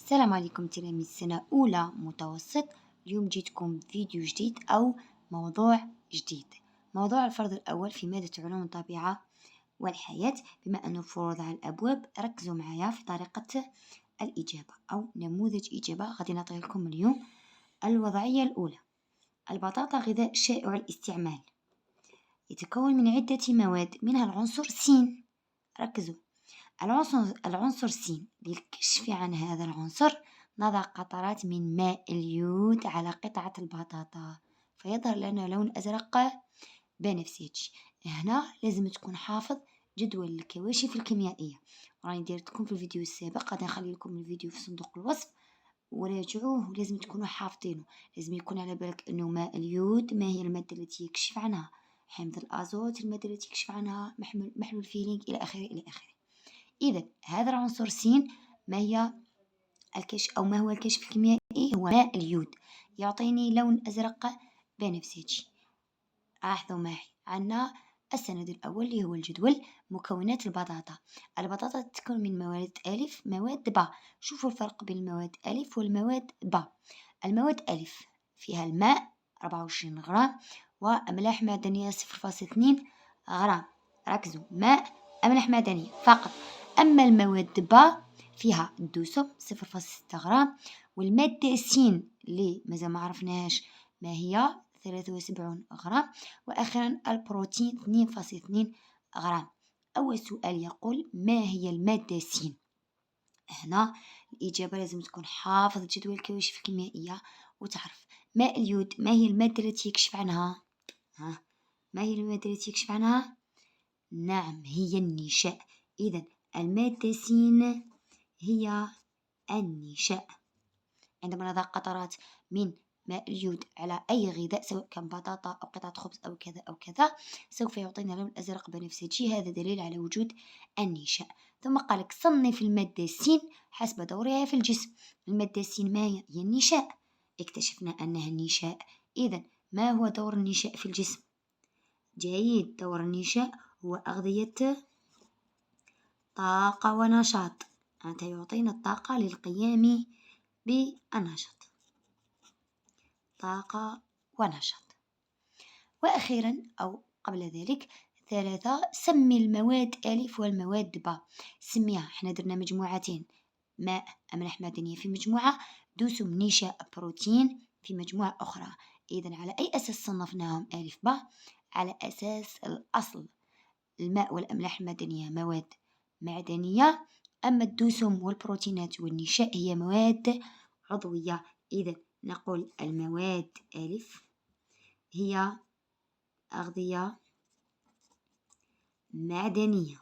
السلام عليكم تلاميذ سنة أولى متوسط. اليوم جيتكم فيديو جديد أو موضوع جديد. موضوع الفرض الأول في مادة علوم الطبيعة والحياة. بما أنه فروض على الأبواب ركزوا معايا في طريقة الإجابة أو نموذج إجابة. غادي نعطي لكم اليوم الوضعية الأولى. البطاطا غذاء شائع الاستعمال، يتكون من عدة مواد منها العنصر س. ركزوا، العنصر س. للكشف عن هذا العنصر نضع قطرات من ماء اليود على قطعة البطاطا فيظهر لنا لون أزرق بنفسجي. هنا لازم تكون حافظ جدول الكواشف الكيميائية، راني ديرتكم في الفيديو السابق، غادي نخلي لكم الفيديو في صندوق الوصف وراجعوه. ولازم تكونوا حافظينه، لازم يكون على بالك أنه ماء اليود ما هي المادة التي يكشف عنها، حمض الأزوت المادة التي يكشف عنها، محلول فيلينغ إلى آخره إلى آخره. إذا هذا العنصر س ما هي الكشف أو ما هو الكشف الكيميائي؟ هو ماء اليود، يعطيني لون أزرق بنفسجي. لاحظوا معي عندنا السند الأول اللي هو الجدول. مكونات البطاطا. البطاطا تتكون من مواد ألف مواد ب. شوفوا الفرق بين المواد ألف والمواد ب. المواد ألف فيها الماء 24 غرام وأملاح معدنية 0.2 غرام. ركزوا، ماء أملاح معدنية فقط. أما المواد ب فيها الدسم 0.6 غرام، والمادة س اللي مازال ما عرفناهاش ما هي 73 غرام، وأخيرا البروتين 2.2 غرام. أول سؤال يقول ما هي المادة س؟ هنا الإجابة لازم تكون حافظ جدول الكواشف الكيميائية وتعرف ماء اليود ما هي المادة التي يكشف عنها. ما هي المادة التي يكشف عنها؟ نعم، هي النشاء. إذا المادة س هي النشاء. عندما نضع قطرات من ماء اليود على أي غذاء سواء كان بطاطا أو قطعة خبز أو كذا أو كذا سوف يعطينا لون أزرق بنفسجي، هذا دليل على وجود النشاء. ثم قالك صنف المادة س حسب دورها في الجسم. المادة س ما هي النشاء، اكتشفنا أنها النشاء. إذا ما هو دور النشاء في الجسم؟ جيد، دور النشاء هو أغذية طاقة ونشاط، أنت يعطينا الطاقة للقيام بالنشاط، طاقة ونشاط. وأخيرا أو قبل ذلك 3. سمي المواد ألف والمواد ب. سميها، احنا درنا مجموعتين، ماء أملاح معدنية في مجموعة، دسم نشاء بروتين في مجموعة أخرى. إذن على أي أساس صنفناهم ألف ب؟ على أساس الأصل، الماء والأملاح المعدنية مواد معدنية، أما الدسم والبروتينات والنشاء هي مواد عضوية. إذا نقول المواد ألف هي أغذية معدنية،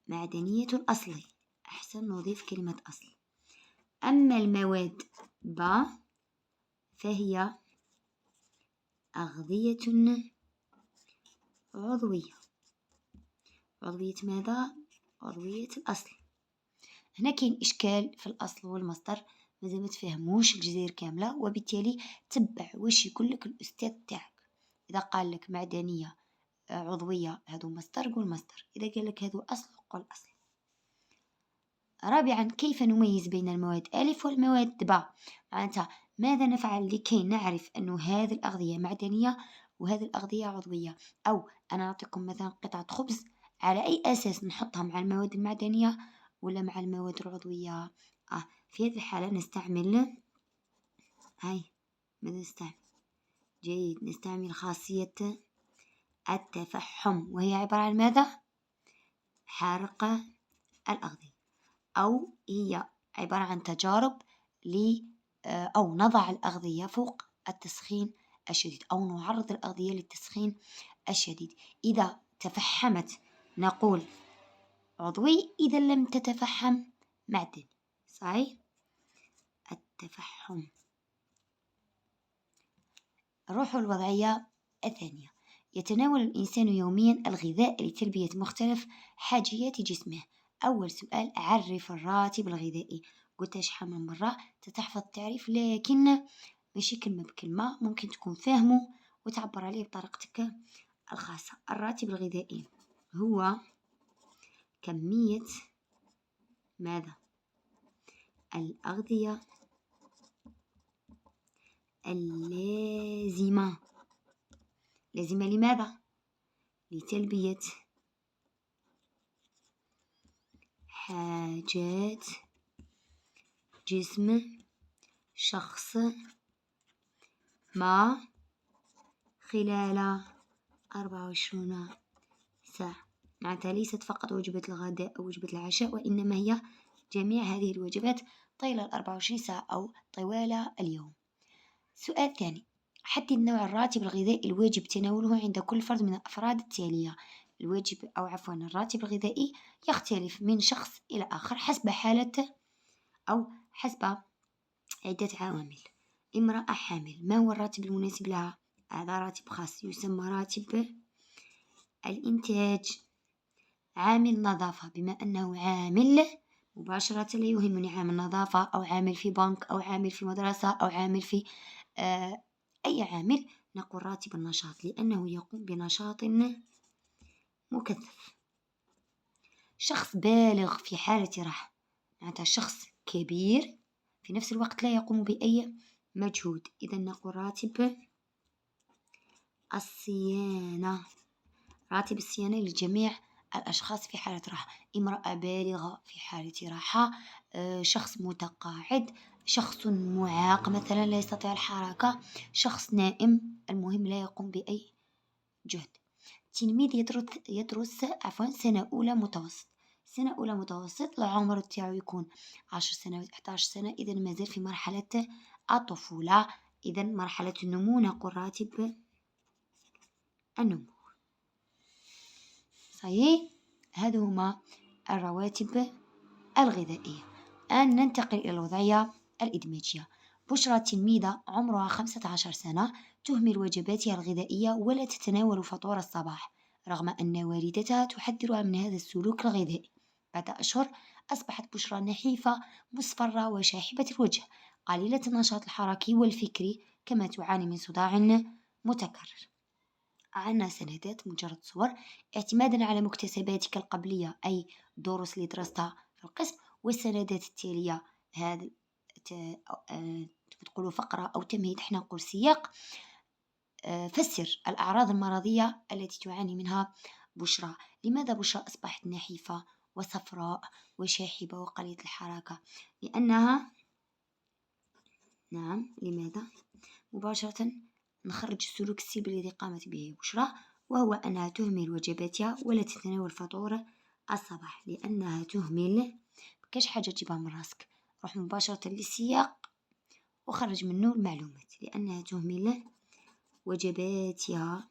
معدنية الأصل، أحسن نضيف كلمة أصل. أما المواد ب فهي أغذية عضوية. عضوية ماذا؟ عضوية الأصل. هنا كاين إشكال في الأصل والمصدر، مازال ما تفهموش الجزائر كاملة، وبالتالي تبع واش يقول لك الأستاذ تاعك. إذا قال لك معدنية عضوية هذو مصدر قول مصدر، إذا قال لك هذو أصل قول أصل. رابعا كيف نميز بين المواد ألف والمواد ب؟ معناتها ماذا نفعل لكي نعرف أن هذه الأغذية معدنية وهذه الأغذية عضوية؟ أو أنا أعطيكم مثلا قطعة خبز، على أي أساس نحطها مع المواد المعدنية ولا مع المواد العضوية؟ في هذه الحالة نستعمل ماذا نستعمل؟ جيد، نستعمل خاصية التفحم، وهي عبارة عن ماذا؟ حرق الأغذية، أو هي عبارة عن تجارب أو نضع الأغذية فوق التسخين الشديد أو نعرض الأغذية للتسخين الشديد. إذا تفحمت نقول عضوي، إذا لم تتفحم معدني. صحيح؟ التفحم. روح الوضعية الثانية. يتناول الإنسان يوميا الغذاء لتلبية مختلف حاجيات جسمه. أول سؤال، عرف الراتب الغذائي. قلت شحال من مرة تحفظ التعريف، لكن ماشي كلمة بكلمة، ممكن تكون فاهمه وتعبر عليه بطريقتك الخاصة. الراتب الغذائي هو كمية ماذا؟ الأغذية اللازمة. لازمة لماذا؟ لتلبية حاجات جسم شخص ما خلال 24 ساعة. معناتها ليست فقط وجبة الغداء أو وجبة العشاء، وإنما هي جميع هذه الوجبات طيلة 24 ساعة أو طوال اليوم. سؤال ثاني: حدد نوع الراتب الغذائي الواجب تناوله عند كل فرد من الأفراد التالية. الراتب الغذائي يختلف من شخص إلى آخر حسب حالة أو حسب عدة عوامل. امرأة حامل، ما هو الراتب المناسب لها؟ هذا راتب خاص يسمى راتب الإنتاج. عامل نظافة، بما أنه عامل مباشرة لا يهمني عامل نظافة أو عامل في بنك أو عامل في مدرسة أو عامل في أي عامل، نقول راتب النشاط لأنه يقوم بنشاط مكثف. شخص بالغ في حالة راحة، معناتها شخص كبير في نفس الوقت لا يقوم بأي مجهود، إذا نقول راتب الصيانة. راتب الصيانة لجميع الأشخاص في حالة راحة. امرأة بالغة في حالة راحة، شخص متقاعد، شخص معاق مثلا لا يستطيع الحركة، شخص نائم، المهم لا يقوم بأي جهد. تلميذ يدرس سنة أولى متوسط. سنة أولى متوسط العمر تاعو يكون 10 سنوات 11 سنة، إذا مازال في مرحلة الطفولة، إذا مرحلة النمو نقول راتب النمو. صحيح، هذا هما الرواتب الغذائية. الآن ننتقل إلى الوضعية الإدماجية. بشرى تلميذة عمرها 15 سنة تهمل وجباتها الغذائية ولا تتناول فطور الصباح، رغم أن والدتها تحذرها من هذا السلوك الغذائي. بعد أشهر أصبحت بشرى نحيفة مصفرة وشاحبة الوجه، قليلة النشاط الحركي والفكري، كما تعاني من صداع متكرر. عنا سندات مجرد صور اعتمادا على مكتسباتك القبلية، أي دروس اللي درستها في القسم، والسندات التالية. هذا تقولوا فقرة أو تمهيد، احنا نقول سياق. فسر الأعراض المرضية التي تعاني منها بشرى. لماذا بشرى أصبحت نحيفة وصفراء وشاحبة وقليلة الحركة؟ لأنها لماذا؟ مباشرة نخرج السلوك السلبي الذي قامت به بشرى، وهو أنها تهمل وجباتها ولا تتناول فطور الصباح. لأنها تهمل، مكاش حاجة تجيبها من راسك، روح مباشرة للسياق وخرج منه المعلومات. لأنها تهمل وجباتها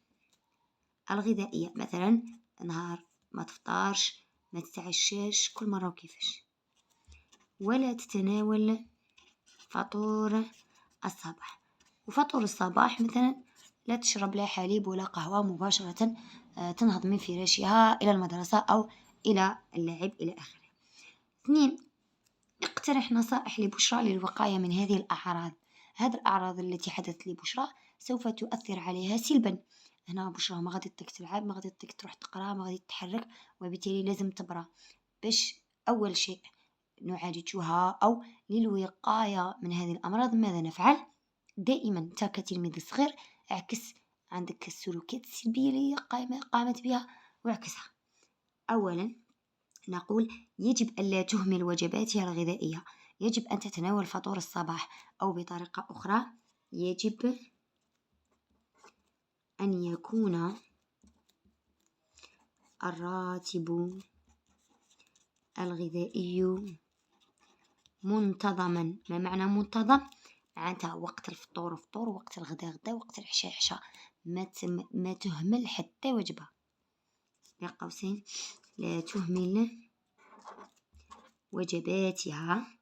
الغذائية، مثلا نهار ما تفطرش، ما تتعشاش، كل مرة وكيفاش، ولا تتناول فطور الصباح. وفطور الصباح مثلا لا تشرب لا حليب ولا قهوة، مباشرة تنهض من فراشها إلى المدرسة أو إلى اللعب إلى آخره. 2. اقترح نصائح لبشرى للوقاية من هذه الأعراض. هذه الأعراض التي حدثت لبشرى سوف تؤثر عليها سلبا. هنا بشرى ما غادي تلعب، ما غادي تروح تقرأ، ما غادي تتحرك، وبالتالي لازم تبرى. باش أول شيء نعالجها أو للوقاية من هذه الأمراض ماذا نفعل؟ دائما أنت كتلميذ صغير اعكس عندك السلوكيات السلبية اللي قامت بها واعكسها. أولا نقول يجب ألا تهمل وجباتها الغذائية، يجب أن تتناول فطور الصباح، أو بطريقة أخرى يجب أن يكون الراتب الغذائي منتظما. ما معنى منتظم؟ معناتها وقت الفطور فطور، وقت الغداء غدا، وقت العشاء عشاء، ما تهمل حتى وجبة. بين قوسين لا تهمل وجباتها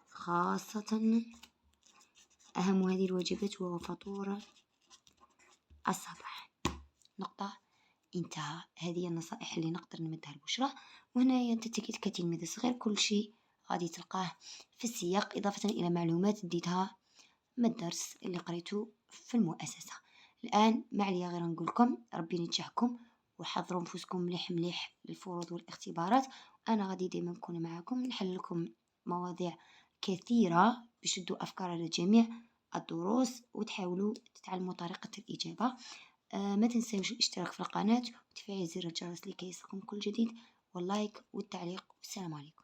خاصة أهم هذه الوجبات وهو فطور الصباح. نقطة، انتهى. هذه النصائح اللي نقدر نمدها لبشرى. وهنا انت كتلميذ صغير كل شيء غادي تلقاه في السياق، إضافة إلى معلومات ديتها من الدرس اللي قريته في المؤسسة. الآن ما عليا غير نقولكم ربي ينجحكم وحضروا نفوسكم مليح مليح للفروض والاختبارات. أنا غادي ديما نكون معاكم نحل لكم مواضيع كثيرة بشدوا أفكار لجميع الدروس وتحاولوا تتعلموا طريقة الإجابة. ما تنسوش الاشتراك في القناة وتفعيل زر الجرس لكي يصلكم كل جديد، واللايك والتعليق. والسلام عليكم.